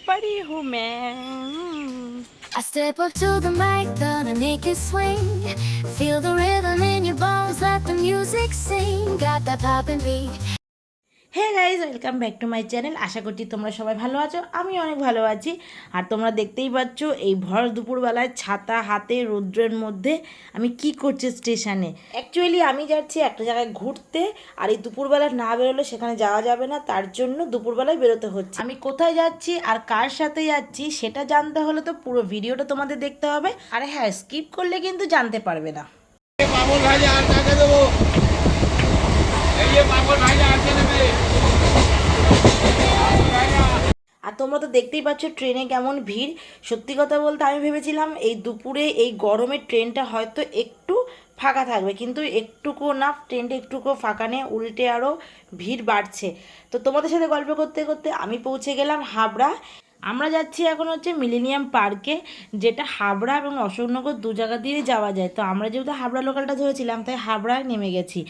पड़ी हूँ मैं। I step up to the mic, gonna make it swing. Feel the rhythm in your bones, let the music sing. Got that poppin' beat. Hey guys, welcome back to my channel. আশা করছি তোমরা সবাই ভালো আছো, আমি অনেক ভালো আছি। আর তোমরা দেখতেই পাচ্ছ এই ভর দুপুরবেলায় ছাতা হাতে রৌদ্রের মধ্যে আমি কি করছি স্টেশনে। অ্যাকচুয়ালি আমি যাচ্ছি একটা জায়গায় ঘুরতে, আর এই দুপুরবেলা না বেরোলে সেখানে যাওয়া যাবে না, তার জন্য দুপুরবেলায় বেরোতে হচ্ছে। আমি কোথায় যাচ্ছি আর কার সাথে যাচ্ছি সেটা জানতে হলে তো পুরো ভিডিওটা তোমাদের দেখতে হবে। আর হ্যাঁ, স্কিপ করলে কিন্তু জানতে পারবে না। মামুন ভাই আর টাকা দেবো, এই যে মামুন ভাই আর দেবে। আর তোমরা তো দেখতেই পাচ্ছ ট্রেনে কেমন ভিড়। সত্যি কথা বলতে আমি ভেবেছিলাম এই দুপুরে এই গরমে ট্রেনটা হয়তো একটু ফাঁকা থাকবে, কিন্তু একটুকুও না, ট্রেনটা একটুকুও ফাঁকা নেই, উল্টে আরও ভিড় বাড়ছে। তো তোমাদের সাথে গল্প করতে করতে আমি পৌঁছে গেলাম হাবড়া। আমরা যাচ্ছি এখন হচ্ছে মিলেনিয়াম পার্কে, যেটা হাবড়া এবং অশোকনগর দু জায়গা দিয়ে যাওয়া যায়। তো আমরা যেহেতু হাবড়া লোকালটা ধরেছিলাম, তাই হাবড়ায় নেমে গেছি।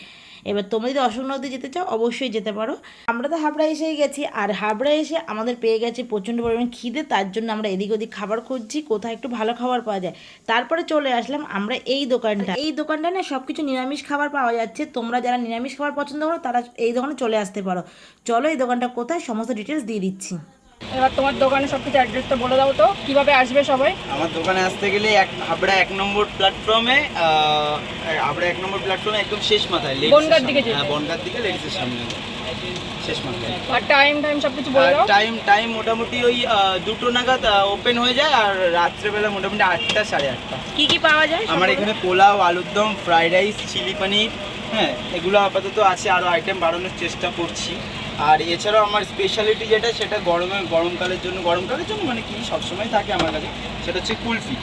এবার তোমরা যদি অশোকনগর দিয়ে যেতে চাও অবশ্যই যেতে পারো। আমরা তো হাবড়া এসেই গেছি, আর হাবড়া এসে আমাদের পেয়ে গেছে প্রচণ্ড পরিমাণ খিদে, তার জন্য আমরা এদিক ওদিক খাবার খুঁজছি কোথায় একটু ভালো খাবার পাওয়া যায়। তারপরে চলে আসলাম আমরা এই দোকানটা। এই দোকানটা না সব কিছু নিরামিষ খাবার পাওয়া যাচ্ছে। তোমরা যারা নিরামিষ খাবার পছন্দ করো তারা এই দোকানে চলে আসতে পারো। চলো এই দোকানটা কোথায় সমস্ত ডিটেলস দিয়ে দিচ্ছি। এবার তোমার দোকানে সবকিছু অ্যাড্রেসটা বলে দাও তো, কিভাবে আসবে সবাই? আমার দোকানে আসতে গেলে হাবড়া 1 নম্বর প্ল্যাটফর্মে, হাবড়া 1 নম্বর প্ল্যাটফর্মে একদম শেষ মাথায়, বনগাঁর দিকে যেতে। হ্যাঁ, বনগাঁর দিকে লেডিসের সামনে শেষ মাথায়। আর টাইম সবকিছু বলে দাও। টাইম মোটামুটি ওই 2টো নাগাদ ওপেন হয়ে যায়, আর রাত্রেবেলা মোটামুটি 8টা 8:30। কি কি পাওয়া যায় আমার এখানে পোলাও, আলুর দম, ফ্রাইড রাইস, চিলি পনির, হ্যাঁ এগুলো আপাতত আছে, আরও আইটেম বাড়ানোর চেষ্টা করছি। আর এছাড়াও আমার স্পেশালিটি যেটা, সেটা গরমকালের জন্য মানে কি সবসময় থাকে আমার কাছে, সেটা হচ্ছে কুলফি।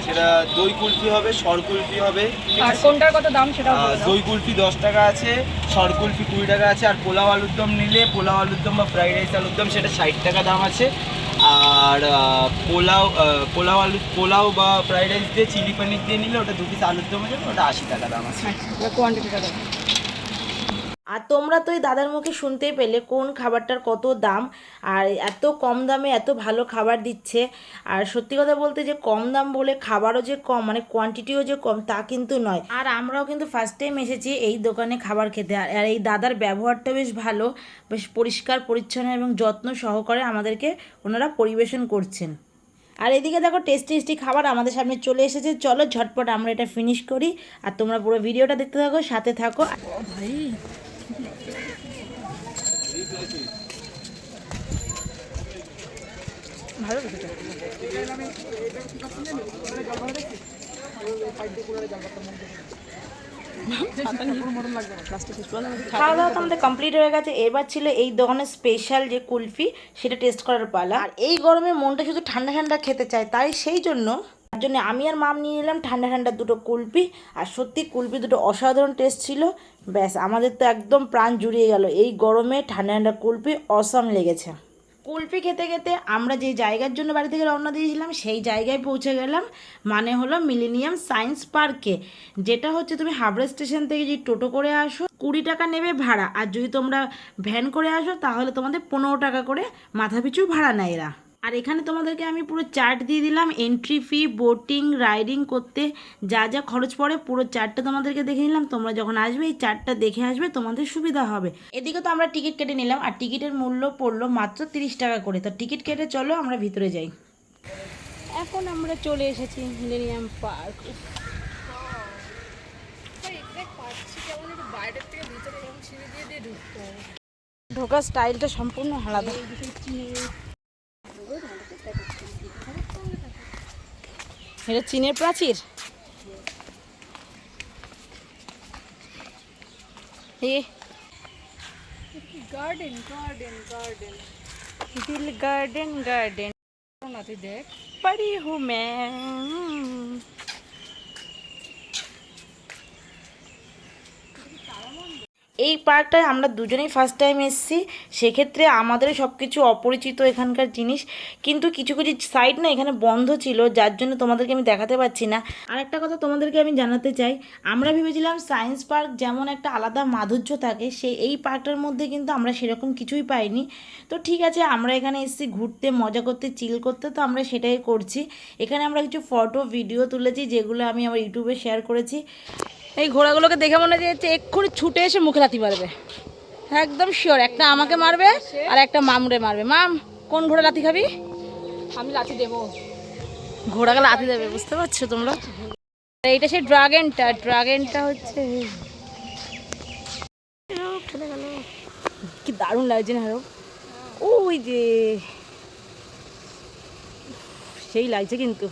সেটা দই কুলফি হবে, সর কুলফি হবে। আর কোনটার কত দাম সেটাও বলে দাও। দই কুলফি 10 টাকা আছে, সর কুলফি 20 টাকা আছে। আর পোলাও আলুর দম নিলে, পোলাও আলুর দম বা ফ্রাইড রাইস আলুর দম, সেটা 60 টাকা দাম আছে। আর পোলাও বা ফ্রাইড রাইস দিয়ে চিলি পনির দিয়ে নিলে ওটা 2 পিস আলুর দম হয়ে যাবে, ওটা 80 টাকা দাম আছে। কোয়ান্টিটিটা দাও। আর তোমরা তো এই দাদার মুখে শুনতেই পেলে কোন খাবারটার কত দাম, আর এত কম দামে এত ভালো খাবার দিচ্ছে। আর সত্যি কথা বলতে যে কম দাম বলে খাবারও যে কম, মানে কোয়ান্টিটিও যে কম তা কিন্তু নয়। আর আমরাও কিন্তু ফার্স্ট টাইম এসেছি এই দোকানে খাবার খেতে, আর এই দাদার ব্যবহারটা বেশ ভালো, বেশ পরিষ্কার পরিচ্ছন্ন এবং যত্ন সহকারে আমাদেরকে ওনারা পরিবেশন করছেন। আর এদিকে দেখো টেস্টি খাবার আমাদের সামনে চলে এসেছে। চলো ঝটপট আমরা এটা ফিনিশ করি, আর তোমরা পুরো ভিডিওটা দেখতে থাকো, সাথে থাকো। ভাই ভালো খাওয়া দাওয়া তো আমাদের কমপ্লিট হয়ে গেছে। এবার ছিল এই দোকানের স্পেশাল যে কুলফি, সেটা টেস্ট করার পালা। আর এই গরমে মনটা শুধু ঠান্ডা ঠান্ডা খেতে চায়, তাই সেই জন্য তার জন্য আমি আর মাম নিয়ে নিলাম ঠান্ডা ঠান্ডা 2টো কুলফি। আর সত্যি কুলফি 2টো অসাধারণ টেস্ট ছিল। ব্যাস আমাদের তো একদম প্রাণ জুড়িয়ে গেল, এই গরমে ঠান্ডা ঠান্ডা কুলফি অসাম লেগেছে। কুলফি খেতে খেতে আমরা যে জায়গার জন্য বাড়ি থেকে রওনা দিয়েছিলাম সেই জায়গায় পৌঁছে গেলাম, মানে হলো মিলেনিয়াম সায়েন্স পার্কে। যেটা হচ্ছে তুমি হাবড়া স্টেশন থেকে যদি টোটো করে আসো 20 টাকা নেবে ভাড়া, আর যদি তোমরা ভ্যান করে আসো তাহলে তোমাদের 15 টাকা করে মাথাপিছু ভাড়া নেয় এরা। আর এখানে তোমাদেরকে আমি পুরো চার্ট দিয়ে দিলাম, এন্ট্রি ফি, বোটিং, রাইডিং করতে যা যা খরচ পড়ে পুরো চার্টটা তোমাদেরকে দেখে নিলাম। তোমরা যখন আসবে এই চার্টটা দেখে আসবে, তোমাদের সুবিধা হবে। এদিকে তো আমরা টিকিট কেটে নিলাম, আর টিকিটের মূল্য পড়লো মাত্র 30 টাকা করে। তো টিকিট কেটে চলো আমরা ভিতরে যাই। এখন আমরা চলে এসেছি মিলেনিয়াম পার্ক। ঢোকার স্টাইলটা সম্পূর্ণ আলাদা। এটা চীনের প্রাচীর। দিল গার্ডেন দেখ पड़ी हूँ मैं। এই পার্কটায় আমরা দুজনেই ফার্স্ট টাইম এসেছি, সেক্ষেত্রে আমাদের সব কিছু অপরিচিত এখানকার জিনিস, কিন্তু কিছু কিছু সাইড না এখানে বন্ধ ছিল, যার জন্য তোমাদেরকে আমি দেখাতে পারছি না। আর একটা কথা তোমাদেরকে আমি জানাতে চাই, আমরা ভেবেছিলাম সায়েন্স পার্ক যেমন একটা আলাদা মাধুর্য থাকে, এই পার্কটার মধ্যে কিন্তু আমরা সেরকম কিছুই পাইনি। তো ঠিক আছে, আমরা এখানে এসেছি ঘুরতে, মজা করতে, চিল করতে, তো আমরা সেটাই করছি। এখানে আমরা কিছু ফটো ভিডিও তুলেছি, যেগুলো আমি আমার ইউটিউবে শেয়ার করেছি। এই ঘোড়াগুলোকে দেখে মনে হচ্ছে এক্ষুনি ছুটে এসে মুখে লাথি মারবে, একদম শিওর। একটা আমাকে মারবে আর একটা মামুরে মারবে। মাম, কোন ঘোড়া লাথি খাবি? আমি লাঠি দেবো। ঘোড়াকে লাথি দেবে, বুঝতে পারছো তোমরা? এইটা সেই ড্রাগনটা হচ্ছে কি দারুণ লাগছে না? ওই যে সেই লাগছে কিন্তু।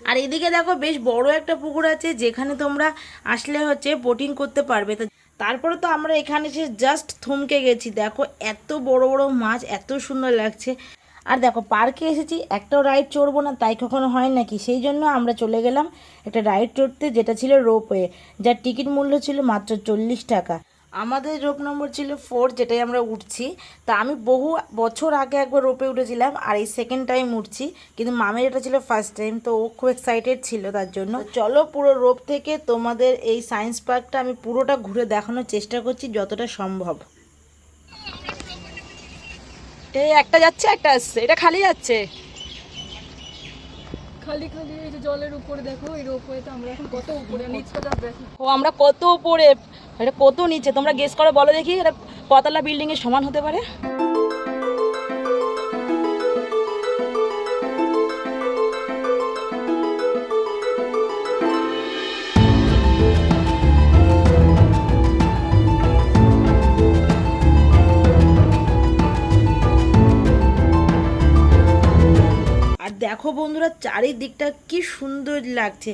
আর এদিকে দেখো বেশ বড় একটা পুকুর আছে, যেখানে তোমরা আসলে হচ্ছে বোটিং করতে পারবে। তো তারপরে তো আমরা এখানে এসে জাস্ট থমকে গেছি, দেখো এত বড় বড় মাছ, এত সুন্দর লাগছে। আর দেখো পার্কে এসেছি, একটাও রাইড চড়বো না তাই কখনো হয় নাকি, সেই জন্য আমরা চলে গেলাম একটা রাইড চড়তে, যেটা ছিল রোপওয়ে, যার টিকিট মূল্য ছিল মাত্র 40 টাকা। আমাদের রোপ নম্বর ছিল 4, যেটাই আমরা উঠছি। তা আমি বহু বছর আগে একবার রোপে উঠেছিলাম, আর এই সেকেন্ড টাইম উঠছি, কিন্তু মামের এটা ছিল ফার্স্ট টাইম, তো ও খুব এক্সাইটেড ছিল তার জন্য। চলো পুরো রোপ থেকে তোমাদের এই সায়েন্স পার্কটা আমি পুরোটা ঘুরে দেখানোর চেষ্টা করছি যতটা সম্ভব। এই একটা যাচ্ছে, একটা আসছে, এটা খালি যাচ্ছে, খালি খালি। এই যে জলের উপরে দেখো, এই রোপওয়ে তো আমরা এখন কত উপরে, নিচটা দেখো। ও আমরা কত উপরে, এটা কত নিচে তোমরা গেস করে বলো দেখি, এটা কতলা বিল্ডিং এর সমান হতে পারে? আর দেখো বন্ধুরা, চারিদিকটা কি সুন্দর লাগছে,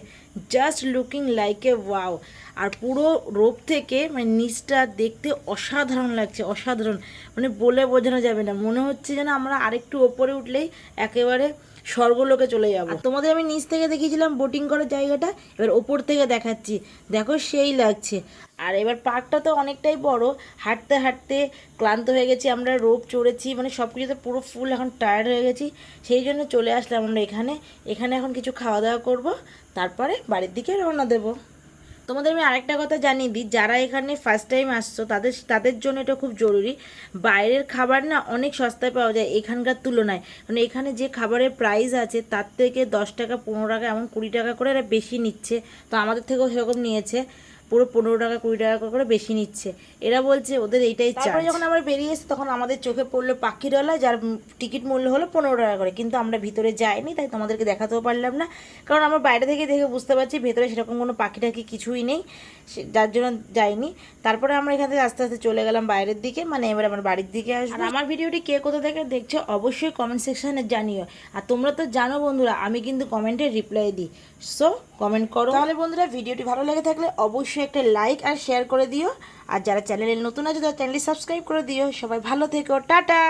just looking like a wow. আর পুরো রোপ থেকে মানে নিচটা দেখতে অসাধারণ লাগছে, অসাধারণ, মানে বলে বোঝানো যাবে না। মনে হচ্ছে যেন আমরা আরেকটু ওপরে উঠলেই একেবারে স্বর্গলোকে চলে যাব। তোমাদের আমি নিচ থেকে দেখিয়েছিলাম বোটিং করার জায়গাটা, এবার ওপর থেকে দেখাচ্ছি, দেখো সেই লাগছে। আর এবার পার্কটা তো অনেকটাই বড়, হাঁটতে হাঁটতে ক্লান্ত হয়ে গেছি, আমরা রোপ চড়েছি, মানে সব কিছুতে পুরো ফুল, এখন টায়ার্ড হয়ে গেছি, সেই জন্য চলে আসলাম আমরা এখানে এখন কিছু খাওয়া দাওয়া করব, তারপরে বাড়ির দিকে রওনা দেবো। তোমাদের আমি আরেকটা কথা জানিয়ে দিই, যারা এখানে ফার্স্ট টাইম আসছো তাদের জন্য এটা খুব জরুরি। বাইরের খাবার না অনেক সস্তায় পাওয়া যায় এখানকার তুলনায়, মানে এখানে যে খাবারের প্রাইস আছে তার থেকে 10 টাকা 15 টাকা এমন 20 টাকা করে এরা বেশি নিচ্ছে। তো আমাদের থেকেও সেরকম নিয়েছে, পুরো 15 টাকা 20 টাকা করে বেশি নিচ্ছে। এরা বলছে ওদের এইটাই চার্জ। তারপরে যখন আমরা বেরিয়ে এসেছি তখন আমাদের চোখে পড়লো পাখিরালয়, যার টিকিট মূল্য হলো 15 টাকা করে, কিন্তু আমরা ভিতরে যাইনি, তাই তোমাদেরকে দেখাতেও পারলাম না, কারণ আমরা বাইরে থেকে দেখে বুঝতে পারছি ভেতরে সেরকম কোনো পাখি টাখি কিছুই নেই, যার জন্য যাইনি। তারপরে আমরা এখান থেকে আস্তে আস্তে চলে গেলাম বাইরের দিকে, মানে এবার আমার বাড়ির দিকে আসবো। আর আমার ভিডিওটি কে কোথা থেকে দেখছো অবশ্যই কমেন্ট সেকশনে জানিও। আর তোমরা তো জানো বন্ধুরা, আমি কিন্তু কমেন্টে রিপ্লাই দিই, সো কমেন্ট করো। তাহলে বন্ধুরা, ভিডিওটি ভালো লেগে থাকলে অবশ্যই একটা লাইক আর শেয়ার করে দিও, আর যারা চ্যানেলে নতুন আছে তারা চ্যানেলটি সাবস্ক্রাইব করে দিও। সবাই ভালো থেকো, টাটা।